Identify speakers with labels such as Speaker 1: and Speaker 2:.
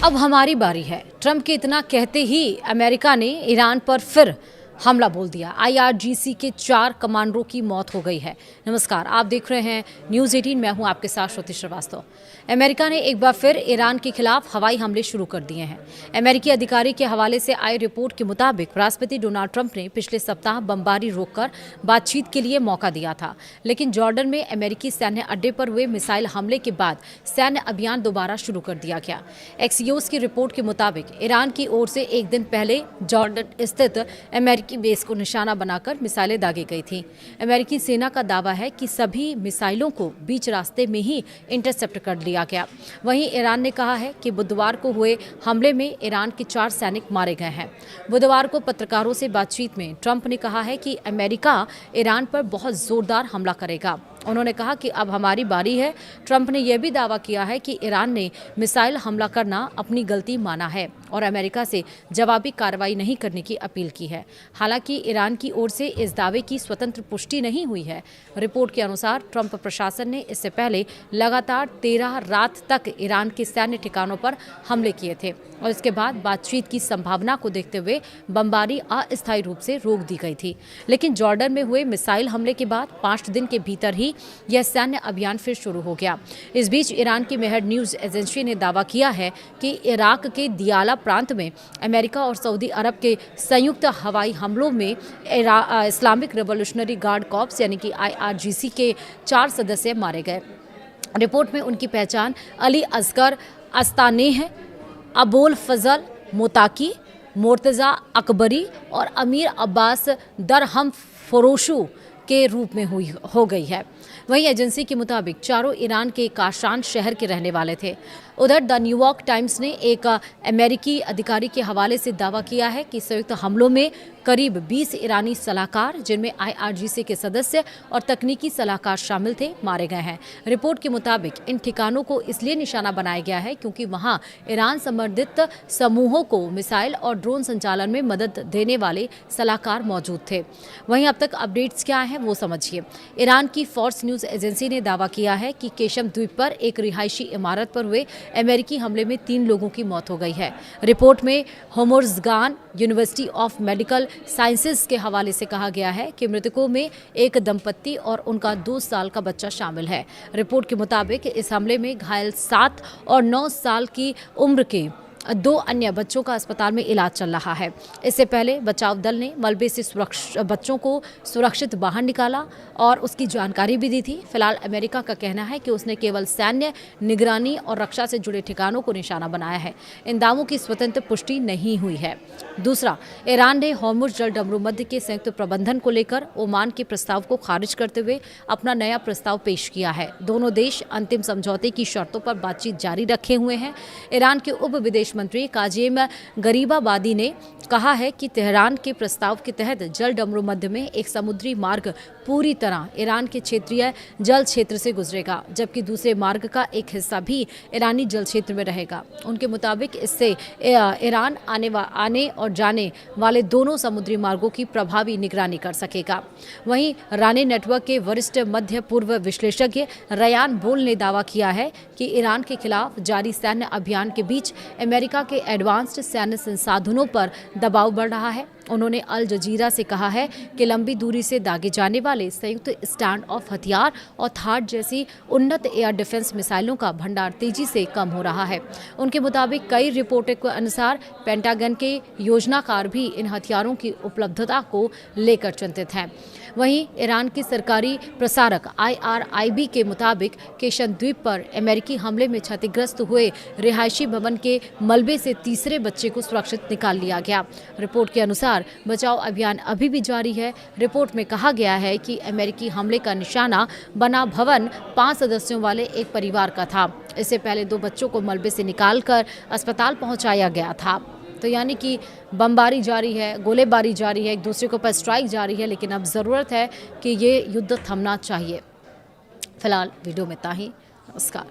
Speaker 1: अब हमारी बारी है। ट्रंप के इतना कहते ही अमेरिका ने ईरान पर फिर हमला बोल दिया। IRGC के 4 कमांडरों की मौत हो गई है। नमस्कार, आप देख रहे हैं न्यूज़ 18। मैं हूं आपके साथ श्रुति श्रीवास्तव। अमेरिका ने एक बार फिर ईरान के खिलाफ हवाई हमले शुरू कर दिए हैं। अमेरिकी अधिकारी के हवाले से आई रिपोर्ट के मुताबिक राष्ट्रपति डोनाल्ड ट्रंप ने पिछले सप्ताह बमबारी रोककर बातचीत के लिए मौका दिया था, लेकिन जॉर्डन में अमेरिकी सैन्य अड्डे पर हुए मिसाइल हमले के बाद सैन्य अभियान दोबारा शुरू कर दिया गया। एक्सियोस की रिपोर्ट के मुताबिक ईरान की ओर से एक दिन पहले जॉर्डन स्थित अमेरिकी बेस को निशाना बनाकर मिसाइलें दागी गई थी। अमेरिकी सेना का दावा है कि सभी मिसाइलों को बीच रास्ते में ही इंटरसेप्ट कर लिया गया। वहीं ईरान ने कहा है कि बुधवार को हुए हमले में ईरान के 4 सैनिक मारे गए हैं। बुधवार को पत्रकारों से बातचीत में ट्रंप ने कहा है कि अमेरिका ईरान पर बहुत जोरदार हमला करेगा। उन्होंने कहा कि अब हमारी बारी है। ट्रंप ने यह भी दावा किया है कि ईरान ने मिसाइल हमला करना अपनी गलती माना है और अमेरिका से जवाबी कार्रवाई नहीं करने की अपील की है। हालांकि ईरान की ओर से इस दावे की स्वतंत्र पुष्टि नहीं हुई है। रिपोर्ट के अनुसार ट्रंप प्रशासन ने इससे पहले लगातार 13 रात तक ईरान के सैन्य ठिकानों पर हमले किए थे और इसके बाद बातचीत की संभावना को देखते हुए बमबारी अस्थायी रूप से रोक दी गई थी। लेकिन जॉर्डन में हुए मिसाइल हमले के बाद 5 दिन के भीतर ही यह सैन्य अभियान फिर शुरू हो गया। इस बीच ईरान की मेहर न्यूज़ एजेंसी ने दावा किया है कि इराक के दियाला प्रांत में अमेरिका और सऊदी अरब के संयुक्त हवाई हमलों में इस्लामिक रिवॉल्यूशनरी गार्ड कॉर्प्स यानी कि IRGC के 4 सदस्य मारे गए। रिपोर्ट में उनकी पहचान अली असगर अस्तानेह, अबोल फजल मोताकी, मोर्तज़ा अकबरी और अमीर अब्बास दरहम फरोशू के रूप में हो गई है। वहीं एजेंसी के मुताबिक चारों ईरान के काशान शहर के रहने वाले थे। उधर द न्यूयॉर्क टाइम्स ने एक अमेरिकी अधिकारी के हवाले से दावा किया है कि संयुक्त हमलों में करीब 20 ईरानी सलाहकार, जिनमें IRGC के सदस्य और तकनीकी सलाहकार शामिल थे, मारे गए हैं। रिपोर्ट के मुताबिक इन ठिकानों को इसलिए निशाना बनाया गया है क्योंकि वहां ईरान समर्थित समूहों को मिसाइल और ड्रोन संचालन में मदद देने वाले सलाहकार मौजूद थे। वहीं अब तक अपडेट्स क्या हैं वो समझिए। ईरान की फोर्स न्यूज़ एजेंसी ने दावा किया है कि केशम द्वीप पर एक रिहायशी इमारत पर हुए अमेरिकी हमले में 3 लोगों की मौत हो गई है। रिपोर्ट में होमोर्ज़गान यूनिवर्सिटी ऑफ मेडिकल साइंसेज के हवाले से कहा गया है कि मृतकों में एक दंपत्ति और उनका 2 साल का बच्चा शामिल है। रिपोर्ट के मुताबिक इस हमले में घायल 7 और 9 साल की उम्र के 2 अन्य बच्चों का अस्पताल में इलाज चल रहा है। इससे पहले बचाव दल ने मलबे से बच्चों को सुरक्षित बाहर निकाला और उसकी जानकारी भी दी थी। फिलहाल अमेरिका का कहना है कि उसने केवल सैन्य निगरानी और रक्षा से जुड़े ठिकानों को निशाना बनाया है। इन दावों की स्वतंत्र पुष्टि नहीं हुई है। दूसरा, ईरान ने हॉर्मुज़ जल डमरूमध्य के संयुक्त प्रबंधन को लेकर ओमान के प्रस्ताव को खारिज करते हुए अपना नया प्रस्ताव पेश किया है। दोनों देश अंतिम समझौते की शर्तों पर बातचीत जारी रखे हुए हैं। ईरान के उप विदेश मंत्री काजिम गरीबाबादी ने कहा है कि तेहरान के प्रस्ताव के तहत जल डमरूमध्य में एक समुद्री मार्ग पूरी तरह ईरान के क्षेत्रीय जल क्षेत्र से गुजरेगा, जबकि दूसरे मार्ग का एक हिस्सा भी ईरानी जल क्षेत्र में रहेगा। उनके मुताबिक इससे ईरान आने और जाने वाले दोनों समुद्री मार्गों की प्रभावी निगरानी कर सकेगा। वहीं रानी नेटवर्क के वरिष्ठ मध्य पूर्व विश्लेषज्ञ रयान बोल ने दावा किया है कि ईरान के खिलाफ जारी सैन्य अभियान के बीच अमेरिका के एडवांस्ड सैन्य संसाधनों पर दबाव बढ़ रहा है। उन्होंने अल जजीरा से कहा है कि लंबी दूरी से दागे जाने वाले संयुक्त स्टैंड ऑफ हथियार और थाड जैसी उन्नत एयर डिफेंस मिसाइलों का भंडार तेजी से कम हो रहा है। उनके मुताबिक कई रिपोर्टों के अनुसार पेंटागन के योजनाकार भी इन हथियारों की उपलब्धता को लेकर चिंतित हैं। वहीं ईरान की सरकारी प्रसारक IRIB के मुताबिक केशन द्वीप पर अमेरिकी हमले में क्षतिग्रस्त हुए रिहायशी भवन के मलबे से तीसरे बच्चे को सुरक्षित निकाल लिया गया। रिपोर्ट के अनुसार बचाव अभियान अभी भी जारी है। रिपोर्ट में कहा गया है कि अमेरिकी हमले का निशाना बना भवन 5 सदस्यों वाले एक परिवार का था। इससे पहले 2 बच्चों को मलबे से निकालकर अस्पताल पहुंचाया गया था। तो यानी कि बमबारी जारी है, गोलेबारी जारी है, एक दूसरे के ऊपर स्ट्राइक जारी है, लेकिन अब ज़रूरत है कि ये युद्ध थमना चाहिए। फिलहाल वीडियो में इतना ही। नमस्कार।